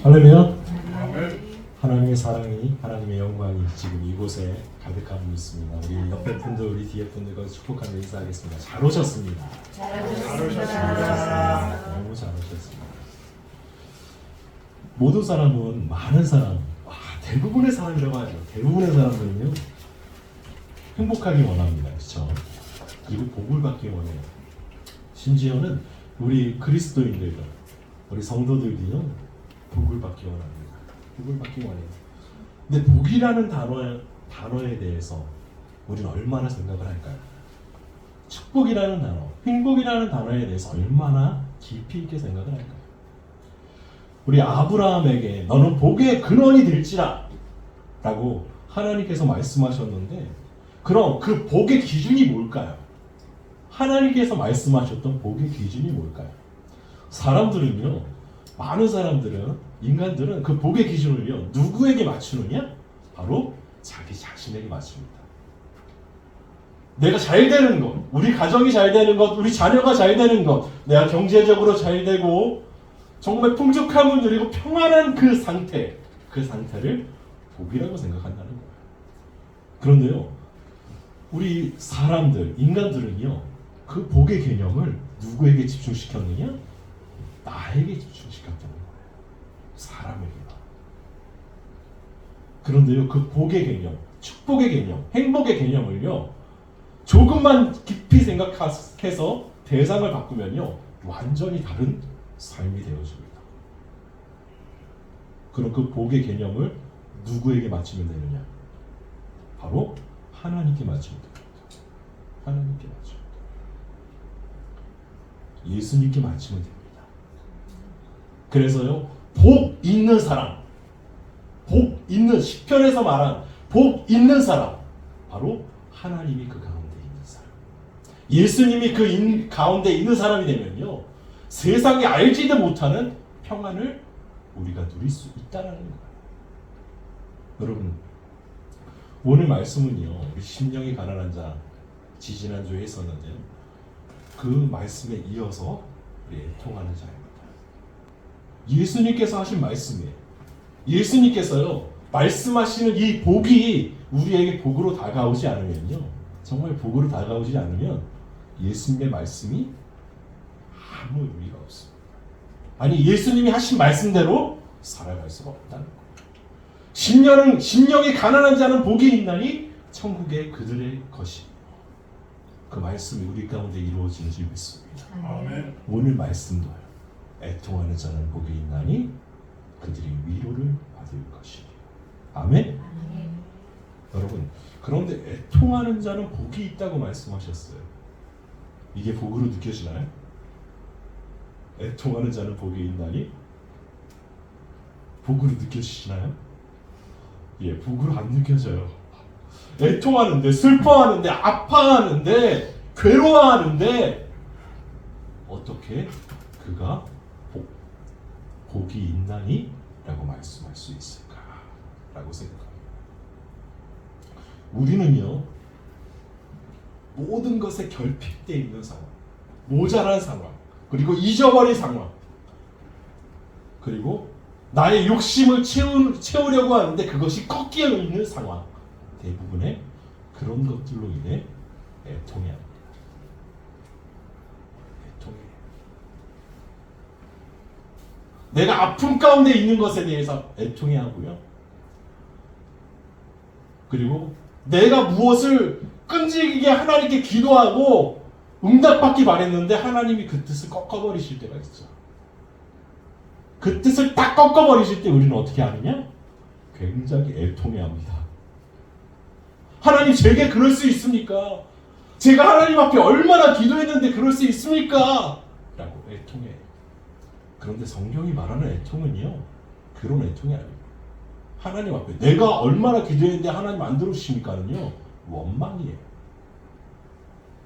할렐루야. 하나님의 사랑이, 하나님의 영광이 지금 이곳에 가득함을 믿습니다. 우리 옆에 분들, 우리 뒤에 분들과 축복하며 인사하겠습니다. 잘 오셨습니다. 잘 오셨습니다. 너무 잘 오셨습니다. 모든 사람은, 많은 사람, 대부분의 사람이라고 하죠. 대부분의 사람들은요, 행복하기 원합니다. 그렇죠? 그리고 복을 받기 원해요. 심지어는 우리 그리스도인들, 우리 성도들이요, 복을 받기 원합니다. 복을 받기 원해요. 근데 복이라는 단어에 대해서 우리는 얼마나 생각을 할까요? 축복이라는 단어, 행복이라는 단어에 대해서 얼마나 깊이 있게 생각을 할까요? 우리 아브라함에게 너는 복의 근원이 될지라 라고 하나님께서 말씀하셨는데, 그럼 그 복의 기준이 뭘까요? 하나님께서 말씀하셨던 복의 기준이 뭘까요? 사람들은요, 많은 사람들은, 인간들은 그 복의 기준을요, 누구에게 맞추느냐? 바로 자기 자신에게 맞춥니다. 내가 잘 되는 것, 우리 가정이 잘 되는 것, 우리 자녀가 잘 되는 것, 내가 경제적으로 잘 되고 정말 풍족함을 누리고 평안한 그 상태를 복이라고 생각한다는 거예요. 그런데요, 우리 사람들, 인간들은요, 그 복의 개념을 누구에게 집중시켰느냐? 나에게 집중시켰다는 거예요. 사람에게만. 그런데요, 그 복의 개념, 축복의 개념, 행복의 개념을요, 조금만 깊이 생각해서 대상을 바꾸면요, 완전히 다른 삶이 되어집니다. 그럼 그 복의 개념을 누구에게 맞추면 되느냐? 바로 하나님께 맞추면 됩니다. 하나님께 맞추면 됩니다. 예수님께 맞추면 됩니다. 그래서요, 복 있는 사람, 복 있는, 시편에서 말한 복 있는 사람, 바로 하나님이 그 가운데 있는 사람, 예수님이 그 가운데 있는 사람이 되면요, 세상이 알지도 못하는 평안을 우리가 누릴 수 있다는 거예요. 여러분, 오늘 말씀은요, 우리 심령이 가난한 자, 지지난주에 했었는데요, 그 말씀에 이어서 우리 애통하는 자입니다. 예수님께서 하신 말씀이에요. 예수님께서요, 말씀하시는 이 복이 우리에게 복으로 다가오지 않으면요, 정말 복으로 다가오지 않으면 예수님의 말씀이 아무 의미가 없습니다. 아니, 예수님이 하신 말씀대로 살아갈 수가 없다는 거예요. 심령이 가난한 자는 복이 있나니 천국의 그들의 것이며, 그 말씀이 우리 가운데 이루어지는 줄 믿습니다. 아멘. 오늘 말씀도요, 애통하는 자는 복이 있나니 그들이 위로를 받을 것이니. 아멘? 아멘. 여러분, 그런데 애통하는 자는 복이 있다고 말씀하셨어요. 이게 복으로 느껴지나요? 애통하는 자는 복이 있나니? 복으로 느껴지시나요? 예, 복으로 안 느껴져요. 애통하는데, 슬퍼하는데, 아파하는데, 괴로워하는데 어떻게 그가 복이 있나니? 라고 말씀할 수 있을까? 라고 생각합니다. 우리는요, 모든 것에 결핍되어 있는 상황, 모자란 상황, 그리고 잊어버린 상황, 그리고 나의 욕심을 채우려고 하는데 그것이 꺾여 있는 상황, 대부분의 그런 것들로 인해 애통해합니다. 내가 아픔 가운데 있는 것에 대해서 애통해하고요, 그리고 내가 무엇을 끈질기게 하나님께 기도하고 응답받기 바랬는데 하나님이 그 뜻을 꺾어버리실 때가 있죠. 그 뜻을 딱 꺾어버리실 때 우리는 어떻게 하느냐? 굉장히 애통해합니다. 하나님, 제게 그럴 수 있습니까? 제가 하나님 앞에 얼마나 기도했는데 그럴 수 있습니까? 라고 애통해요. 그런데 성경이 말하는 애통은요, 그런 애통이 아니에요. 하나님 앞에 내가 얼마나 기도했는데 하나님 안 들어주십니까는요, 원망이에요.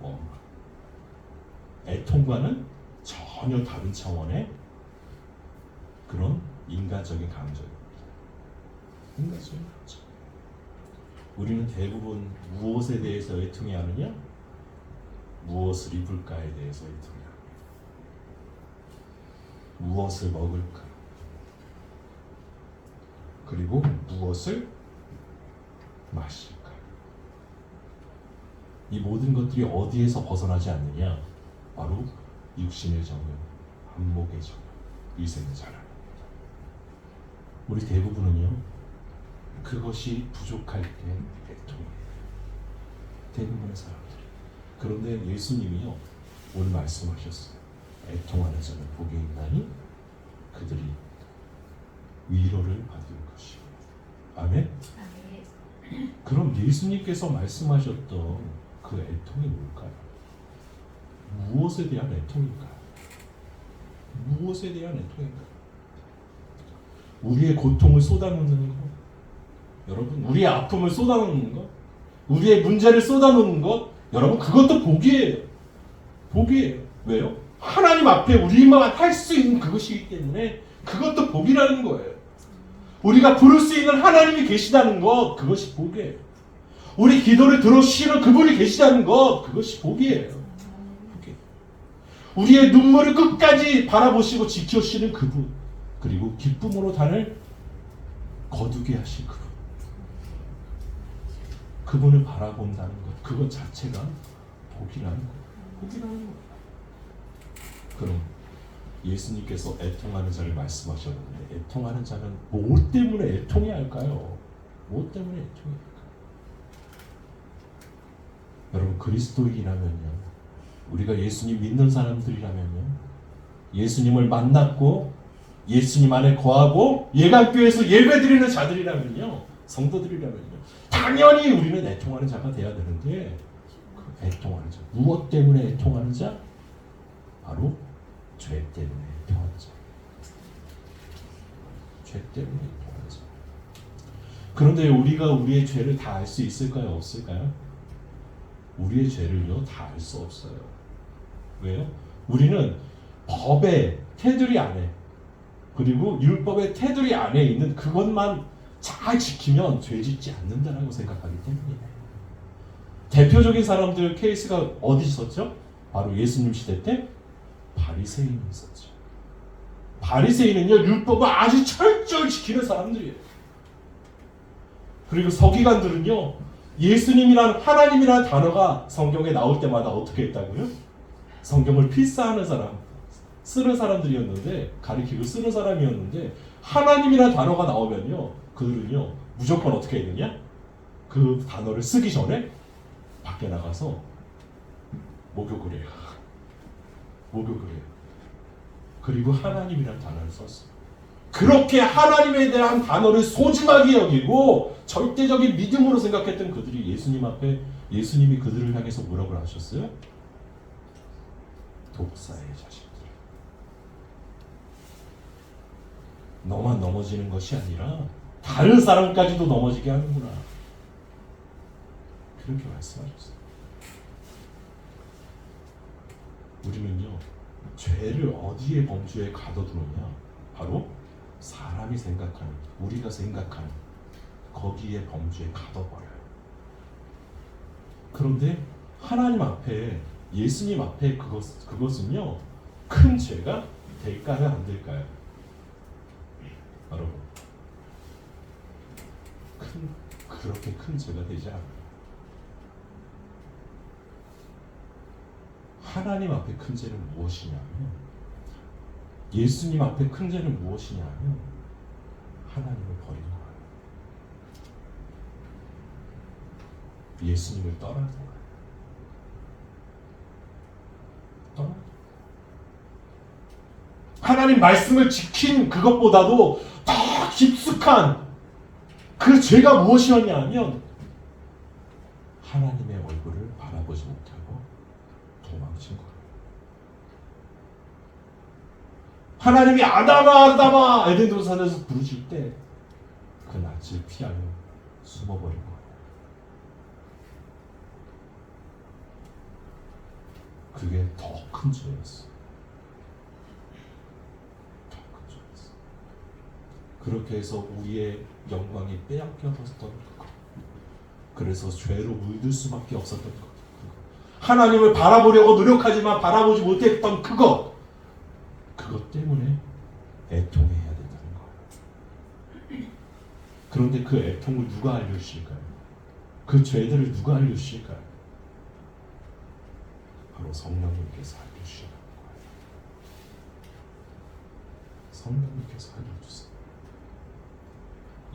원망. 애통과는 전혀 다른 차원의 그런 인간적인 감정입니다. 인간적인 감정. 우리는 대부분 무엇에 대해서 애통해하느냐? 무엇을 입을까에 대해서 애통해합니다. 무엇을 먹을까? 그리고 무엇을 마실까? 이 모든 것들이 어디에서 벗어나지 않느냐? 바로 육신의 정욕, 안목의 정욕, 위생의 자랑. 우리 대부분은요, 그것이 부족할 때 애통해요. 대부분의 사람들. 그런데 예수님이요, 오늘 말씀하셨어요. 애통하는 자는 복이 있나니 그들이 위로를 받을 것이요. 아멘? 그럼 예수님께서 말씀하셨던 그 애통이 뭘까요? 무엇에 대한 애통인가요? 무엇에 대한 애통인가요? 우리의 고통을 쏟아놓는 것, 여러분, 우리의 아픔을 쏟아놓는 것, 우리의 문제를 쏟아놓는 것, 여러분, 그것도 복이에요. 복이에요. 왜요? 하나님 앞에 우리만 할 수 있는 그것이기 때문에 그것도 복이라는 거예요. 우리가 부를 수 있는 하나님이 계시다는 것, 그것이 복이에요. 우리 기도를 들어주시는 그분이 계시다는 것, 그것이 복이에요. 복이에요. 우리의 눈물을 끝까지 바라보시고 지켜주시는 그분, 그리고 기쁨으로 단을 거두게 하신 그분, 그분을 바라본다는 것, 그것 자체가 복이라는 거예요. 복이라는 거예요. 그럼 예수님께서 애통하는 자를 말씀하셨는데, 애통하는 자는 뭐 때문에 애통해야 할까요? 뭐 때문에 애통해야 할까요? 여러분, 그리스도인이라면요, 우리가 예수님 믿는 사람들이라면요, 예수님을 만났고 예수님 안에 거하고 예감교회에서 예배드리는 자들이라면요, 성도들이라면요, 당연히 우리는 애통하는 자가 돼야 되는데, 그 애통하는 자, 무엇 때문에 애통하는 자? 바로 죄 때문에 애통하는 자. 죄 때문에 애통하는 자. 그런데 우리가 우리의 죄를 다 알 수 있을까요? 없을까요? 우리의 죄를요, 다 알 수 없어요. 왜요? 우리는 법의 테두리 안에, 그리고 율법의 테두리 안에 있는 그것만 잘 지키면 죄 짓지 않는다라고 생각하기 때문이에요. 대표적인 사람들 케이스가 어디 있었죠? 바로 예수님 시대 때 바리새인이 있었죠. 바리새인은요, 율법을 아주 철저히 지키는 사람들이에요. 그리고 서기관들은요, 예수님이란, 하나님이라는 단어가 성경에 나올 때마다 어떻게 했다고요? 성경을 필사하는 사람, 쓰는 사람들이었는데, 가리키고 쓰는 사람이었는데, 하나님이라는 단어가 나오면요, 그들은요, 무조건 어떻게 했느냐? 그 단어를 쓰기 전에 밖에 나가서 목욕을 해요. 목욕을 해요. 그리고 하나님이라는 단어를 썼어요. 그렇게 하나님에 대한 단어를 소중하게 여기고 절대적인 믿음으로 생각했던 그들이 예수님 앞에, 예수님이 그들을 향해서 뭐라고 하셨어요? 독사의 자식들. 너만 넘어지는 것이 아니라 다른 사람까지도 넘어지게 하는구나. 그렇게 말씀하셨어요. 우리는요, 죄를 어디에 범주에 가둬두느냐? 바로 사람이 생각하는, 우리가 생각하는 거기에 범주에 가둬버려요. 그런데 하나님 앞에, 예수님 앞에 그것은요, 큰 죄가 될까요? 안 될까요? 여러분, 그렇게 큰 죄가 되지 않아요. 하나님 앞에 큰 죄는 무엇이냐면, 예수님 앞에 큰 죄는 무엇이냐면 하나님을 버린 거예요. 예수님을 떠나는 거예요. 떠나. 하나님 말씀을 지킨 그것보다도 더 깊숙한 그 죄가 무엇이었냐 하면 하나님의 얼굴을 바라보지 못하고 도망친 거예요. 하나님이 아담아 아담아 에덴 동산에서 부르실 때 그 낯을 피하며 숨어버린 거예요. 그게 더 큰 죄였어. 더 큰 죄였어. 그렇게 해서 우리의 영광이 빼앗겨졌던 것. 그래서 죄로 물들 수밖에 없었던 것. 하나님을 바라보려고 노력하지만 바라보지 못했던 그것. 그것 때문에 애통해야 된다는 거예요. 그런데 그 애통을 누가 알려주실까요? 그 죄들을 누가 알려주실까요? 바로 성령님께서 알려주시는 거예요. 성령님께서 알려주세요.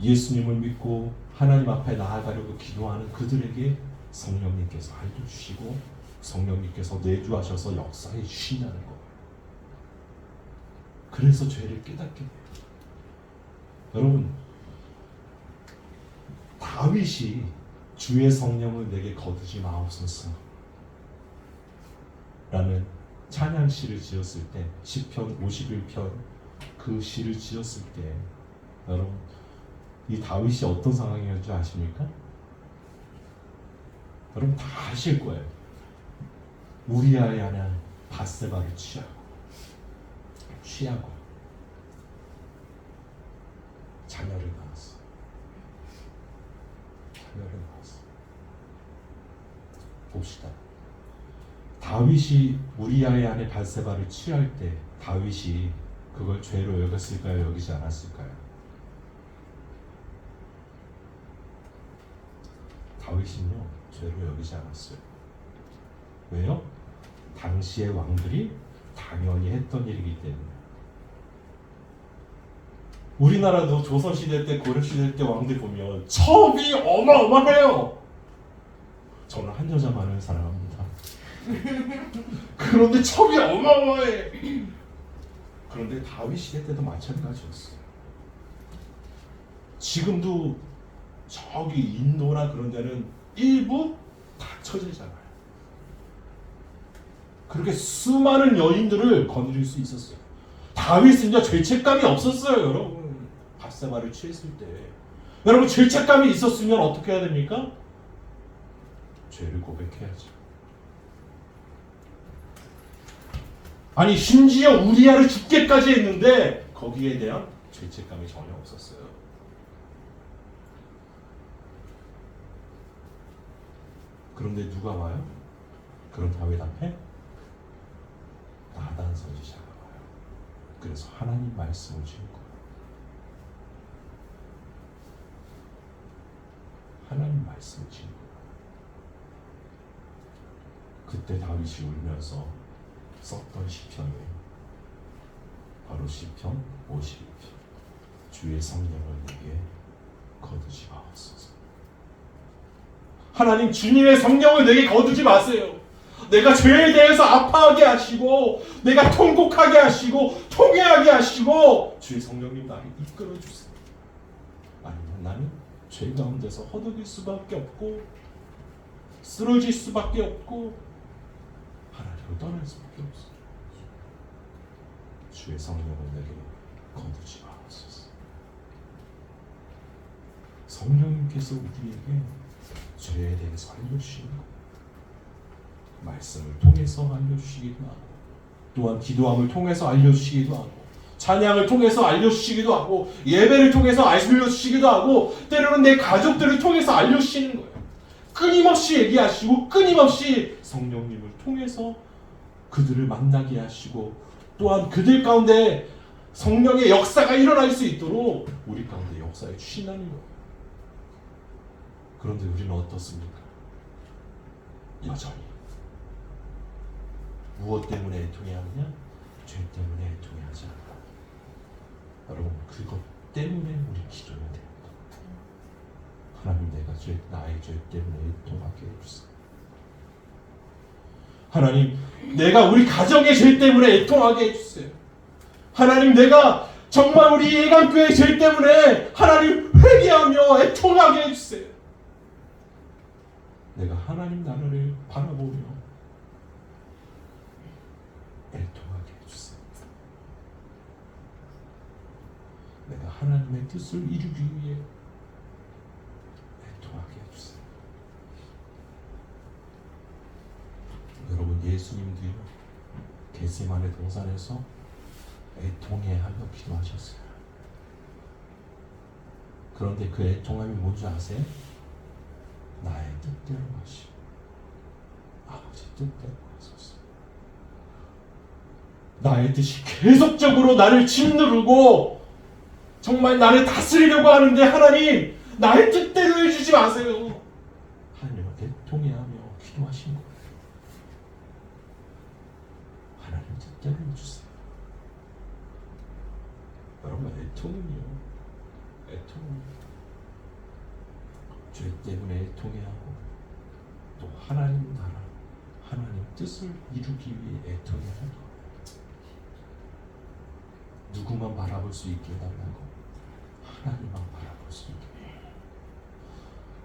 예수님을 믿고 하나님 앞에 나아가려고 기도하는 그들에게 성령님께서 알려주시고 성령님께서 내주하셔서 역사해 주신다는 거예요. 그래서 죄를 깨닫게 돼요. 여러분, 다윗이 주의 성령을 내게 거두지 마옵소서 라는 찬양시를 지었을 때, 시편 51편 그 시를 지었을 때 여러분, 이 다윗이 어떤 상황이었는지 아십니까? 여러분 다 아실 거예요. 우리아의 아내 밧세바를 취하고 자녀를 낳았어. 봅시다. 다윗이 우리아의 아내 밧세바를 취할 때 다윗이 그걸 죄로 여겼을까요? 여기지 않았을까요? 다윗은요, 죄로 여기지 않았어요. 왜요? 당시의 왕들이 당연히 했던 일이기 때문에. 우리나라도 조선시대 때, 고려시대 때 왕들 보면 첩이 어마어마해요. 저는 한 여자만을 사랑합니다. 그런데 첩이 어마어마해. 그런데 다윗 시대 때도 마찬가지였어요. 지금도 저기 인도나 그런 데는 일부 닫혀지잖아요. 그렇게 수많은 여인들을 거느릴 수 있었어요. 다윗은요, 죄책감이 없었어요. 여러분, 밧세바를 취했을 때 여러분, 죄책감이 있었으면 어떻게 해야 됩니까? 죄를 고백해야죠. 아니, 심지어 우리아를 죽게까지 했는데 거기에 대한 죄책감이 전혀 없었어요. 그런데 누가 와요? 그런 다윗 앞에 나단 선지자가 와요. 그래서 하나님 말씀을 지은 거예요. 하나님 말씀을 지은 거예요. 그때 다윗이 울면서 썼던 시편이 바로 시편 51편. 주의 성령을 내게 거두지 마옵소서. 하나님, 주님의 성령을 내게 거두지 마세요. 내가 죄에 대해서 아파하게 하시고 내가 통곡하게 하시고 통회하게 하시고 주의 성령님 나를 이끌어 주세요. 아니면 나는 죄 가운데서 허덕일 수밖에 없고 쓰러질 수밖에 없고 하나님을 떠날 수밖에 없어요. 주의 성령을 내게 거두지 마옵소서. 성령님께서 우리에게 죄에 대해서 알려주시는 것, 말씀을 통해서 알려주시기도 하고, 또한 기도함을 통해서 알려주시기도 하고, 찬양을 통해서 알려주시기도 하고, 예배를 통해서 알려주시기도 하고, 때로는 내 가족들을 통해서 알려주시는 거예요. 끊임없이 얘기하시고 끊임없이 성령님을 통해서 그들을 만나게 하시고, 또한 그들 가운데 성령의 역사가 일어날 수 있도록 우리 가운데 역사해 주신다는 거예요. 그런데 우리는 어떻습니까? 여전히 무엇 때문에 애통해야 하느냐? 죄 때문에 애통해하지 않아. 여러분, 그것 때문에 우리 기도해야 됩니다. 하나님, 나의 죄 때문에 애통하게 해주세요. 하나님, 내가 우리 가정의 죄 때문에 애통하게 해주세요. 하나님, 내가 정말 우리 예강교회 죄 때문에 하나님 회개하며 애통하게 해주세요. 내가 하나님 나라를 바라보며 애통하게 해주세요. 내가 하나님의 뜻을 이루기 위해 애통하게 해주세요. 여러분, 예수님도요, 겟세마네 동산에서 애통해 하며 기도하셨어요. 그런데 그 애통함이 뭔지 아세요? 나의 뜻대로 하시고 아버지 뜻대로 하소서. 나의 뜻이 계속적으로 나를 짓누르고 정말 나를 다스리려고 하는데 하나님 나의 뜻대로 해주지 마세요. 하나님한테 통해하며 기도하신 거예요. 하나님 뜻대로 해주세요. 여러분 애통은요, 애통은 죄 때문에 애통해하고 또 하나님 나라, 하나님 뜻을 이루기 위해 애통해하는 것. 누구만 바라볼 수 있게 해달라고? 하나님만 바라볼 수 있게.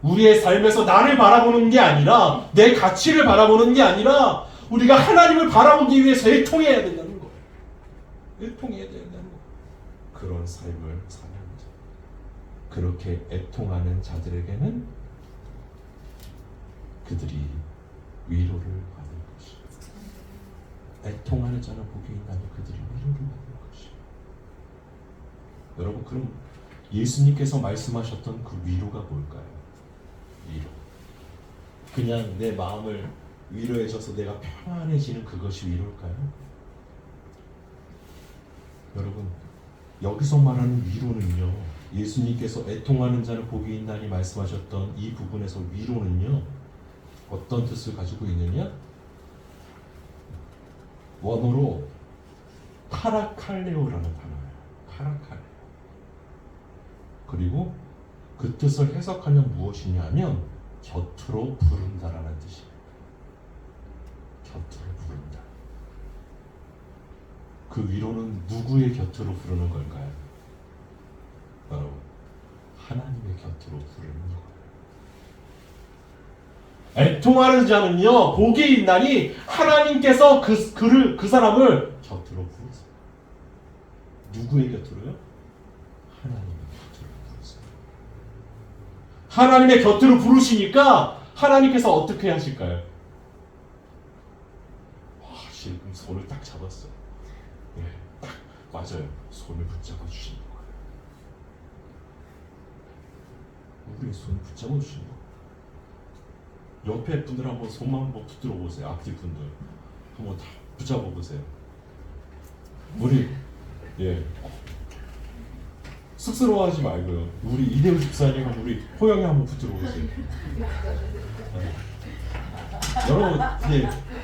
우리의 삶에서 나를 바라보는 게 아니라 내 가치를 바라보는 게 아니라 우리가 하나님을 바라보기 위해서 애통해야 된다는 거예요. 애통해야 된다는 거예요. 그런 삶을 사는 자, 그렇게 애통하는 자들에게는 그들이 위로를 받을 것이다. 애통하는 자는 복이 있나니 그들이 위로를 받을 것이다. 여러분, 그럼 예수님께서 말씀하셨던 그 위로가 뭘까요? 위로. 그냥 내 마음을 위로해줘서 내가 편안해지는 그것이 위로일까요? 여러분, 여기서 말하는 위로는요, 예수님께서 애통하는 자는 복이 있나니 말씀하셨던 이 부분에서 위로는요, 어떤 뜻을 가지고 있느냐? 원어로 파라칼레오라는 단어예요. 파라칼레오. 그리고 그 뜻을 해석하면 무엇이냐면 곁으로 부른다라는 뜻이에요. 곁으로 부른다. 그 위로는 누구의 곁으로 부르는 걸까요? 여러분, 하나님의 곁으로 부르는 거예요. 애통하는 자는요, 복이 있나니 하나님께서 그 사람을 곁으로 부르세요. 누구의 곁으로요? 하나님의 곁으로 부르세요. 하나님의 곁으로 부르시니까 하나님께서 어떻게 하실까요? 지금 손을 딱 잡았어요. 예, 딱 맞아요. 손을 붙잡아 주시는 거예요. 우리의 손을 붙잡아 주시는 거예요. 옆에 분들 한번 손만 한번 붙들어 보세요. 앞뒤 분들 한번 다 붙잡아 보세요. 우리 쑥스러워하지 말고요. 우리 이대우 집사님, 우리 호영이 한번 붙들어 보세요. 여러분,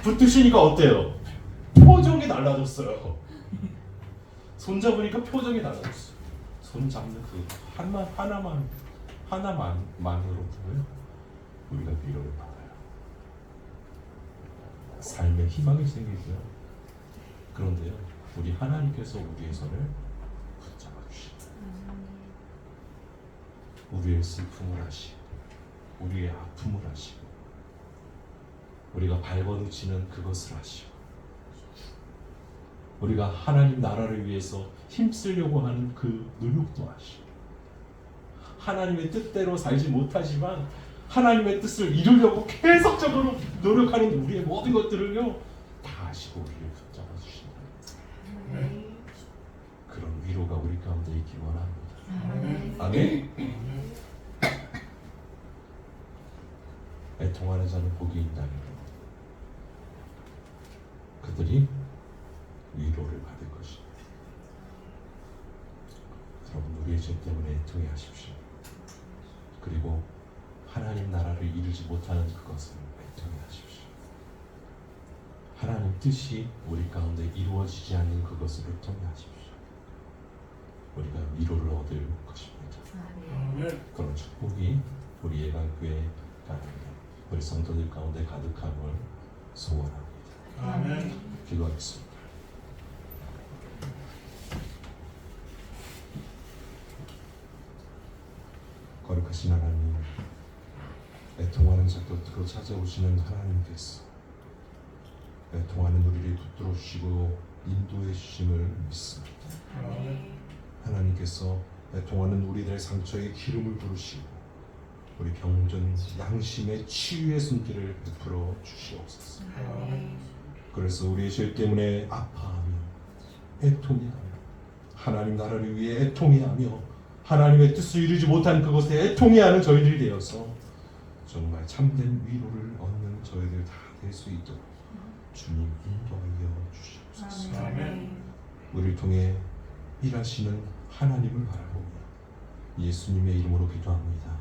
붙으시니까 어때요? 표정이 달라졌어요. 손 잡으니까 표정이 달라졌어요. 손 잡는 그 하나만으로도요, 우리가 위로를 받아요. 삶의 희망이 생기고요. 그런데요, 우리 하나님께서 우리의 손을 붙잡아 주시고, 우리의 슬픔을 하시고, 우리의 아픔을 하시고, 우리가 발버둥치는 그것을 하시고, 우리가 하나님 나라를 위해서 힘쓰려고 하는 그 노력도 하시고, 하나님의 뜻대로 살지 못하지만 하나님의 뜻을 이루려고 계속적으로 노력하는 우리의 모든 것들을요, 다 하시고 우리를 붙잡아 주신다. 그런 위로가 우리 가운데 있기 원합니다. 아멘. 애통하는 자는 복이 있다니 그들이 위로를 받을 것입니다. 여러분, 우리의 죄 때문에 애통해 하십시오. 그리고 하나님 나라를 이루지 못하는 그것을 애통해 하십시오. 하나님 뜻이 우리 가운데 이루어지지 않는 그것을 애통해 하십시오. 우리가 위로를 얻을 것입니다. 그런 축복이 우리 예강교회 가운데, 우리 성도들 가운데 가득함을 소원합니다. 아멘. 기도하겠습니다. 거룩하신 하나님, 애통하는 자 곁으로 찾아오시는 하나님께서 애통하는 우리를 붙들어 주시고 인도해 주심을 믿습니다. 하나님께서 애통하는 우리들의 상처에 기름을 부으시고 우리 병든 양심의 치유의 손길을 베풀어 주시옵소서. 그래서 우리의 죄 때문에 아파하며 애통해하며 하나님 나라를 위해 애통해하며 하나님의 뜻을 이루지 못한 그것에 애통해하는 저희들이 되어서 정말 참된 위로를 얻는 저희들 다 될 수 있도록 주님 인도하여 주시옵소서. 아멘. 우리를 통해 일하시는 하나님을 바라봅니다. 예수님의 이름으로 기도합니다.